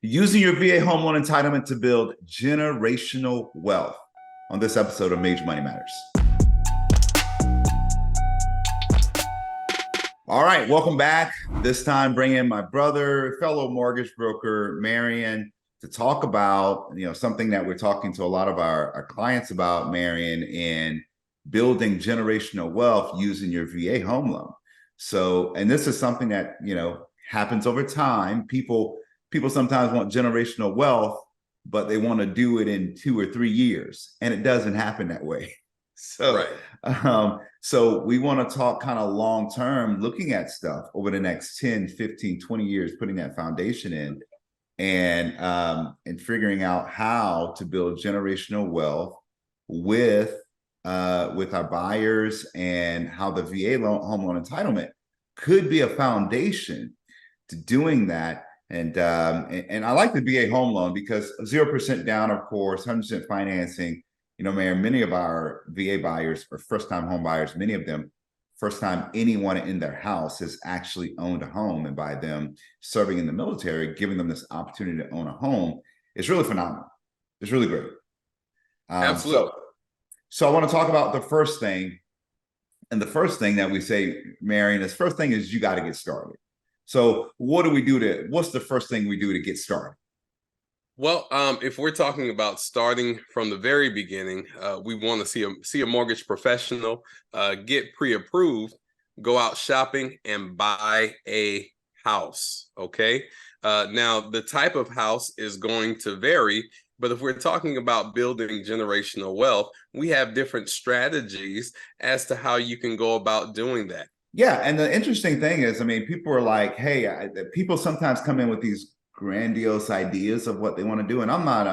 using your VA home loan entitlement to build generational wealth on this episode of Major Money Matters. All right, welcome back. This time bringing my brother, fellow mortgage broker, Marion, to talk about, something that we're talking to a lot of our clients about, Marion, in building generational wealth using your VA home loan. So, and this is something that, happens over time. People sometimes want generational wealth, but they want to do it in 2 or 3 years, and it doesn't happen that way. So, so we want to talk kind of long term, looking at stuff over the next 10, 15, 20 years, putting that foundation in, and figuring out how to build generational wealth with our buyers, and how the VA home loan entitlement could be a foundation to doing that. And I like the VA home loan because 0% down, of course, 100% financing. Mayor, many of our VA buyers are first-time home buyers. Many of them, first time anyone in their house has actually owned a home, and by them serving in the military, giving them this opportunity to own a home, it's really phenomenal. It's really great. Absolutely. So I want to talk about the first thing. And the first thing that we say, Marion, this first thing is you got to get started. So what's the first thing we do to get started? Well, if we're talking about starting from the very beginning, we want to see a mortgage professional, get pre-approved, go out shopping, and buy a house. Okay. Now, the type of house is going to vary, but if we're talking about building generational wealth, we have different strategies as to how you can go about doing that. Yeah, and the interesting thing is, people are like, hey, people sometimes come in with these grandiose ideas of what they want to do, and I'm not.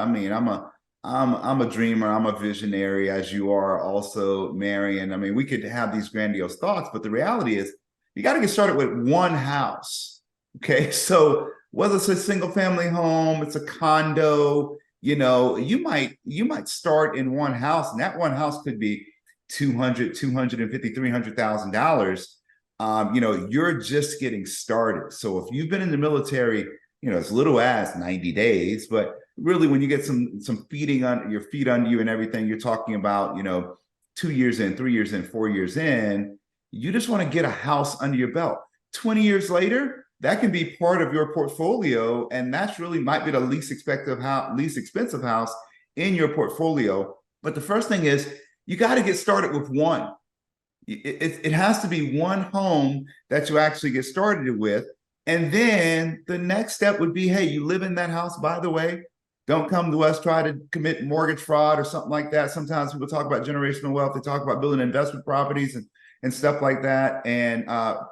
I'm a dreamer. I'm a visionary, as you are also, Marion. We could have these grandiose thoughts, but the reality is, you got to get started with one house. Okay, so whether it's a single family home, it's a condo, you might start in one house, and that one house could be $200,000, $250,000, $300,000. You're just getting started. So if you've been in the military, as little as 90 days, but really when you get some feeding on your feet under you and everything, you're talking about, 2 years in, 3 years in, 4 years in, you just want to get a house under your belt. 20 years later, that can be part of your portfolio. And that's really might be the least expensive house in your portfolio. But the first thing is, you got to get started with one. It has to be one home that you actually get started with. And then the next step would be, hey, you live in that house, by the way, don't come to us, try to commit mortgage fraud or something like that. Sometimes people talk about generational wealth. They talk about building investment properties and stuff like that, and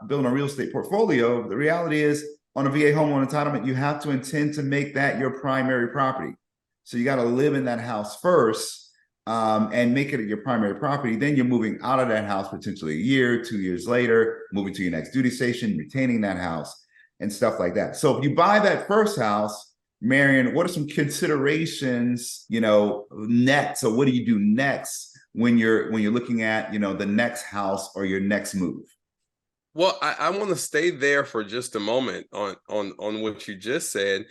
building a real estate portfolio. The reality is, on a VA home loan entitlement, you have to intend to make that your primary property. So you got to live in that house first, and make it your primary property. Then you're moving out of that house potentially a year, 2 years later, moving to your next duty station, retaining that house, and stuff like that. So if you buy that first house, Marion, what are some considerations, next? So what do you do next when you're looking at, the next house or your next move? Well, I want to stay there for just a moment on what you just said,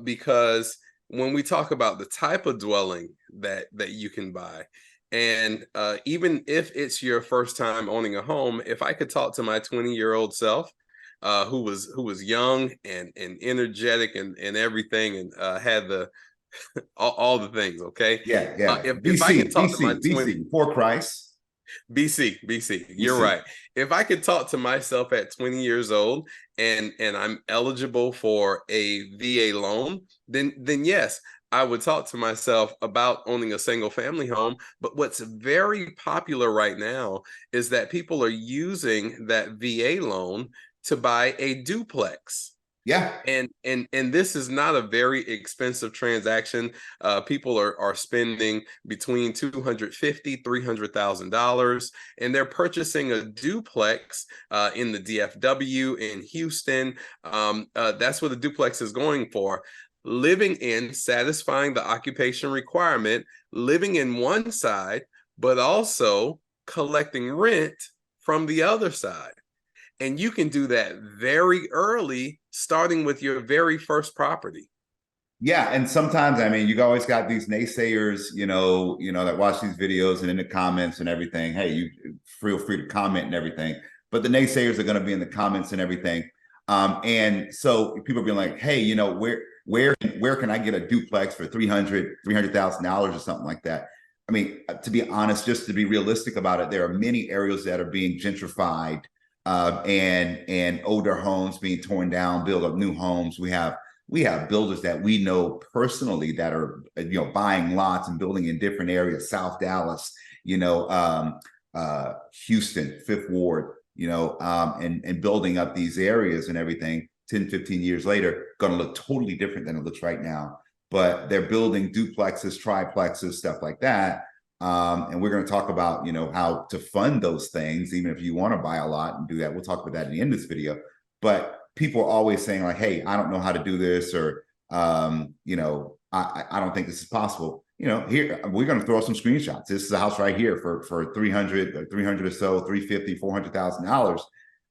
because when we talk about the type of dwelling that you can buy, and even if it's your first time owning a home, if I could talk to my 20-year-old self, who was young and energetic and everything, and had the all the things. Okay. Yeah. If I could talk to my 20 before Christ. BC. You're right. If I could talk to myself at 20 years old and I'm eligible for a VA loan, then yes, I would talk to myself about owning a single family home. But what's very popular right now is that people are using that VA loan to buy a duplex. Yeah. And this is not a very expensive transaction. People are spending between $250,000, $300,000, and they're purchasing a duplex in the DFW in Houston. That's what a duplex is going for. Living in, satisfying the occupation requirement, living in one side, but also collecting rent from the other side. And you can do that very early, starting with your very first property. Yeah, and sometimes I mean, you always got these naysayers, that watch these videos and in the comments and everything. Hey, you feel free to comment and everything, but the naysayers are going to be in the comments and everything. And so people are being like, hey, where can I get a duplex for $300,000 or something like that? I mean, to be honest, just to be realistic about it, there are many areas that are being gentrified, and older homes being torn down, build up new homes. We have builders that we know personally that are buying lots and building in different areas, South Dallas, Houston, Fifth Ward, and building up these areas and everything. 10, 15 years later, going to look totally different than it looks right now. But they're building duplexes, triplexes, stuff like that. And we're going to talk about how to fund those things, even if you want to buy a lot and do that. We'll talk about that in the end of this video. But people are always saying like, hey, I don't know how to do this, or I don't think this is possible. Here we're going to throw some screenshots. This is a house right here for 300 or so, 350, $400,000,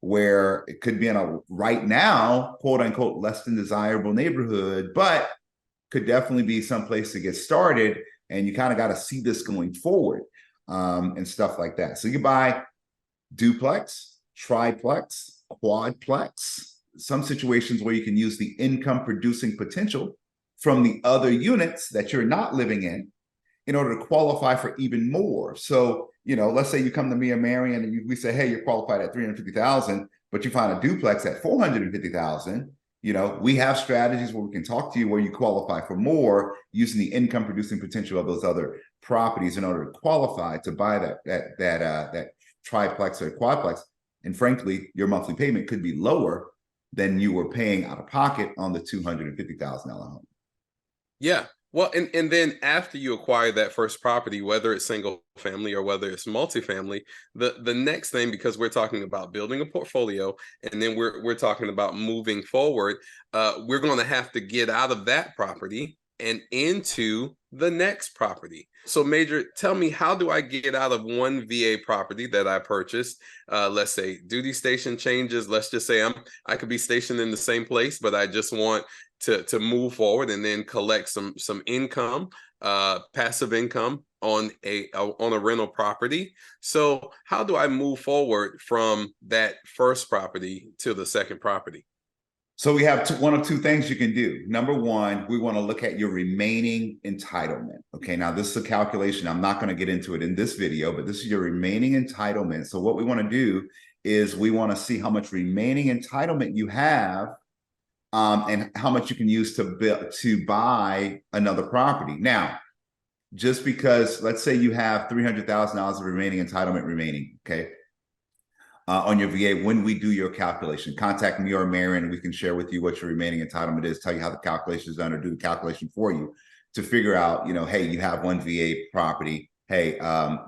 where it could be in a right now, quote unquote, less than desirable neighborhood, but could definitely be someplace to get started. And you kind of got to see this going forward, and stuff like that. So you buy duplex, triplex, quadplex, some situations where you can use the income producing potential from the other units that you're not living in order to qualify for even more. So, let's say you come to me or Marion and we say, hey, you're qualified at 350,000, but you find a duplex at 450,000. We have strategies where we can talk to you where you qualify for more using the income producing potential of those other properties in order to qualify to buy that triplex or quadplex. And frankly, your monthly payment could be lower than you were paying out of pocket on the $250,000 home. Yeah. Well, and then after you acquire that first property, whether it's single family or whether it's multifamily, the next thing, because we're talking about building a portfolio, and then we're talking about moving forward, we're going to have to get out of that property and into the next property. So Major, tell me, how do I get out of one VA property that I purchased? Let's say duty station changes. Let's just say I could be stationed in the same place, but I just want to move forward and then collect some income, passive income on a rental property. So how do I move forward from that first property to the second property? So we have one of two things you can do. Number one, we want to look at your remaining entitlement. Okay, now this is a calculation. I'm not going to get into it in this video, but this is your remaining entitlement. So what we want to do is we want to see how much remaining entitlement you have, and how much you can use to buy another property. Now, just because, let's say you have $300,000 of remaining entitlement remaining, okay, on your VA, when we do your calculation, contact me or Marion, and we can share with you what your remaining entitlement is, tell you how the calculation is done, or do the calculation for you to figure out, hey, you have one VA property. Hey, how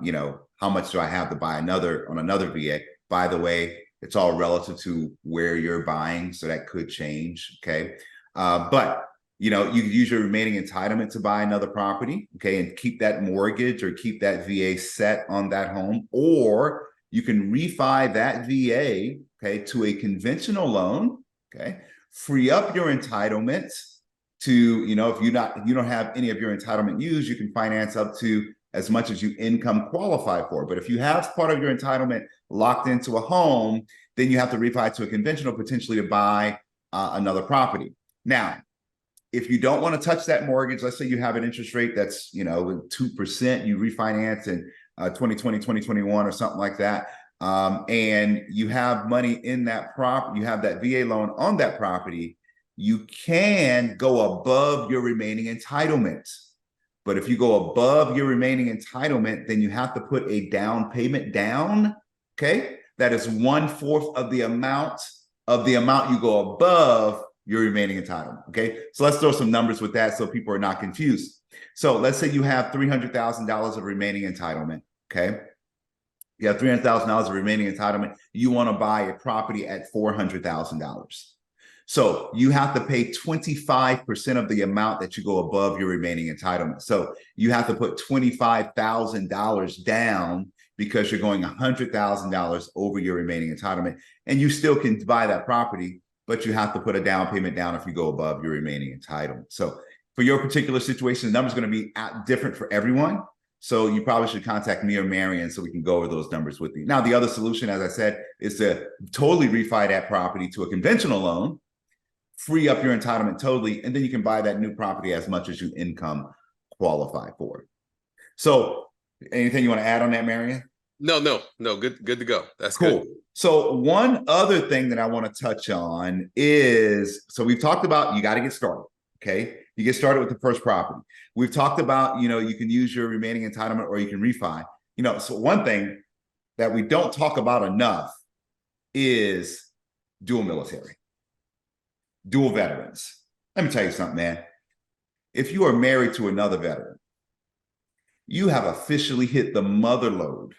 much do I have to buy another on another VA? By the way, it's all relative to where you're buying, so that could change, okay? But you use your remaining entitlement to buy another property, okay, and keep that mortgage or keep that VA set on that home, or you can refi that VA, okay, to a conventional loan, okay, free up your entitlement to, if you don't have any of your entitlement used, you can finance up to as much as you income qualify for. But if you have part of your entitlement locked into a home, then you have to refi to a conventional potentially to buy another property. Now, if you don't want to touch that mortgage, let's say you have an interest rate that's 2%, you refinance in 2020, 2021 or something like that, and you have money in that property, you have that VA loan on that property, you can go above your remaining entitlement. But if you go above your remaining entitlement, then you have to put a down payment down, okay? That is 1/4 of the amount you go above your remaining entitlement, okay? So let's throw some numbers with that so people are not confused. So let's say you have $300,000 of remaining entitlement, okay? You have $300,000 of remaining entitlement. You want to buy a property at $400,000. So you have to pay 25% of the amount that you go above your remaining entitlement. So you have to put $25,000 down because you're going $100,000 over your remaining entitlement, and you still can buy that property, but you have to put a down payment down if you go above your remaining entitlement. So for your particular situation, the number's going to be different for everyone. So you probably should contact me or Marion so we can go over those numbers with you. Now, the other solution, as I said, is to totally refi that property to a conventional loan, free up your entitlement totally, and then you can buy that new property as much as you income qualify for. So anything you want to add on that, Marion? No. Good to go. That's cool. good. So one other thing that I want to touch on is, so we've talked about you got to get started. Okay. You get started with the first property. We've talked about, you can use your remaining entitlement or you can refi. So one thing that we don't talk about enough is dual military, dual veterans. Let me tell you something, man. If you are married to another veteran, you have officially hit the mother lode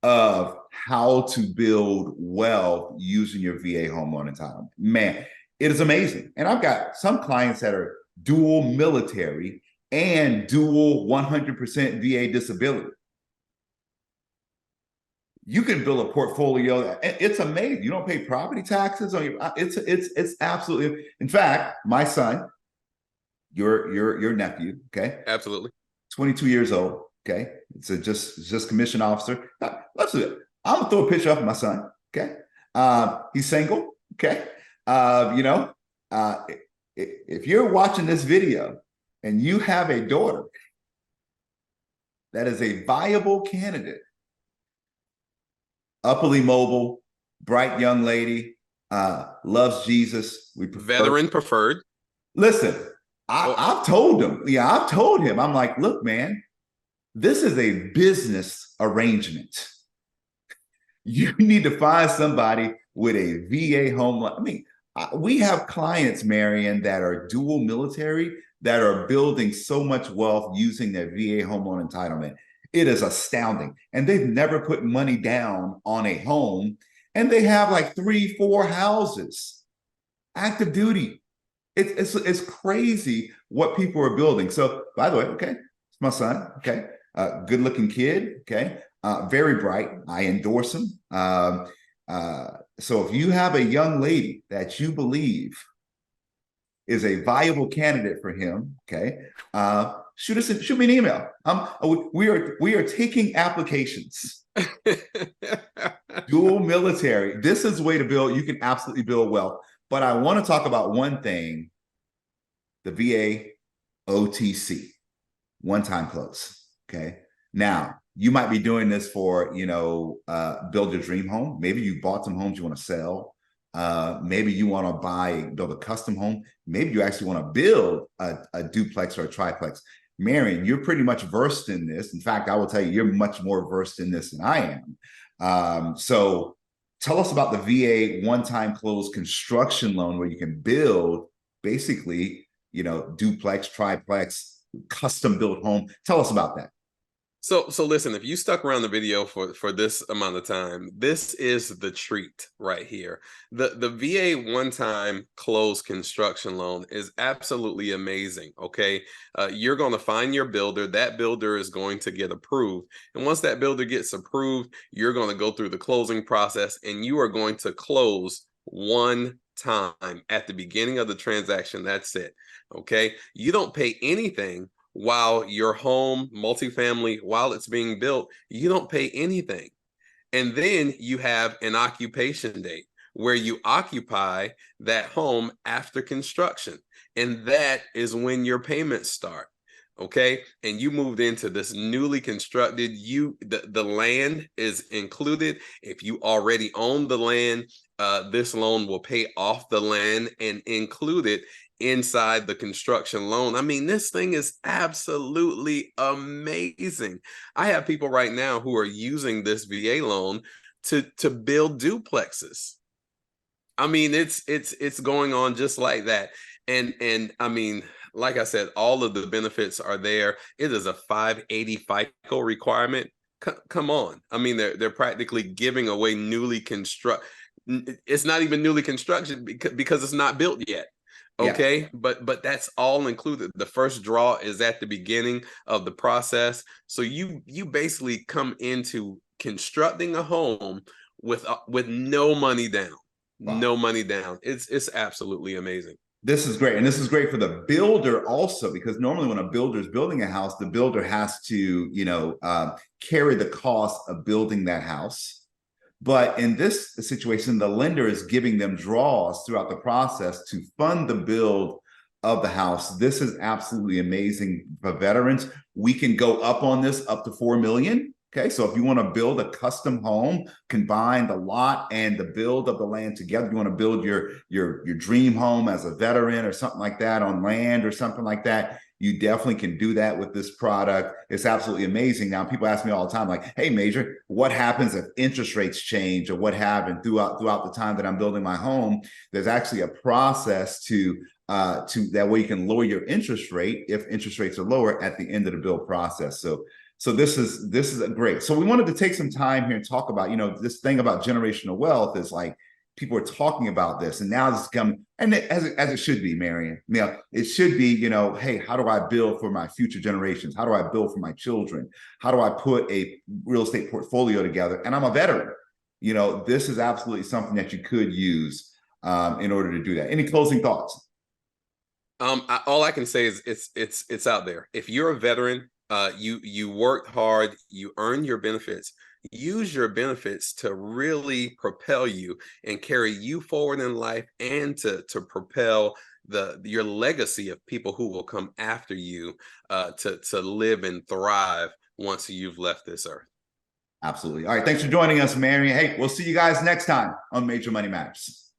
of how to build wealth using your VA home loan entitlement. Man, it is amazing. And I've got some clients that are dual military and dual 100% VA disability. You can build a portfolio. It's amazing. You don't pay property taxes on your. It's absolutely. In fact, my son, your nephew, okay, Absolutely. 22 years old. Okay, it's a just commissioned officer. Let's do it. I'm gonna throw a picture up of my son. Okay, he's single. Okay, if you're watching this video and you have a daughter that is a viable candidate, upperly mobile, bright young lady, loves Jesus. We prefer Veteran preferred. Listen, I've told him. Yeah, I've told him. I'm like, look, man, this is a business arrangement. You need to find somebody with a VA home loan. I mean, we have clients, Marion, that are dual military that are building so much wealth using their VA home loan entitlement. It is astounding. And they've never put money down on a home. And they have like 3-4 houses, active duty. It's crazy what people are building. So, by the way, okay, it's my son. Okay, good looking kid. Okay, very bright. I endorse him. So if you have a young lady that you believe is a viable candidate for him, okay, shoot me an email. We are taking applications. Dual military. This is the way to build. You can absolutely build wealth. But I want to talk about one thing: the VA OTC, one-time close. Okay. Now, you might be doing this for, build your dream home. Maybe you bought some homes you want to sell. Maybe you want to build a custom home. Maybe you actually want to build a duplex or a triplex. Marion, you're pretty much versed in this. In fact, I will tell you, you're much more versed in this than I am. So tell us about the VA one-time close construction loan where you can build basically, duplex, triplex, custom built home. Tell us about that. So listen, if you stuck around the video for this amount of time, this is the treat right here. The VA one-time close construction loan is absolutely amazing. Okay, you're going to find your builder. That builder is going to get approved, and once that builder gets approved, you're going to go through the closing process, and you are going to close one time at the beginning of the transaction. That's it. Okay, you don't pay anything while your home, multifamily, while it's being built. You don't pay anything. And then you have an occupation date where you occupy that home after construction. And that is when your payments start. Okay. And you moved into this newly constructed, the land is included. If you already own the land, this loan will pay off the land and include it inside the construction loan. I mean, this thing is absolutely amazing. I have people right now who are using this VA loan to build duplexes. I mean, it's going on just like that. And I mean, like I said, all of the benefits are there. It is a 580 FICO requirement. Come on. I mean, they're practically giving away newly construct. It's not even newly construction because it's not built yet. Okay, yeah. But that's all included. The first draw is at the beginning of the process. So you basically come into constructing a home with no money down. Wow. No money down. It's absolutely amazing. This is great. And this is great for the builder also, because normally when a builder is building a house, the builder has to, carry the cost of building that house. But in this situation, the lender is giving them draws throughout the process to fund the build of the house. This is absolutely amazing for veterans. We can go up on this up to 4 million. Okay, so if you want to build a custom home, combine the lot and the build of the land together, you want to build your dream home as a veteran or something like that on land or something like that, you definitely can do that with this product. It's absolutely amazing. Now, people ask me all the time, like, hey, Major, what happens if interest rates change or what happened throughout the time that I'm building my home? There's actually a process to that way you can lower your interest rate if interest rates are lower at the end of the build process. So this is a great. So we wanted to take some time here and talk about, this thing about generational wealth is like people are talking about this, and now this is coming, and as it should be, Marion. It should be, hey, how do I build for my future generations? How do I build for my children? How do I put a real estate portfolio together? And I'm a veteran. This is absolutely something that you could use in order to do that. Any closing thoughts? All I can say is it's out there. If you're a veteran, you worked hard, you earned your benefits. Use your benefits to really propel you and carry you forward in life, and to propel your legacy of people who will come after you to live and thrive once you've left this earth. Absolutely. All right. Thanks for joining us, Marion. Hey, we'll see you guys next time on Major Money Matters.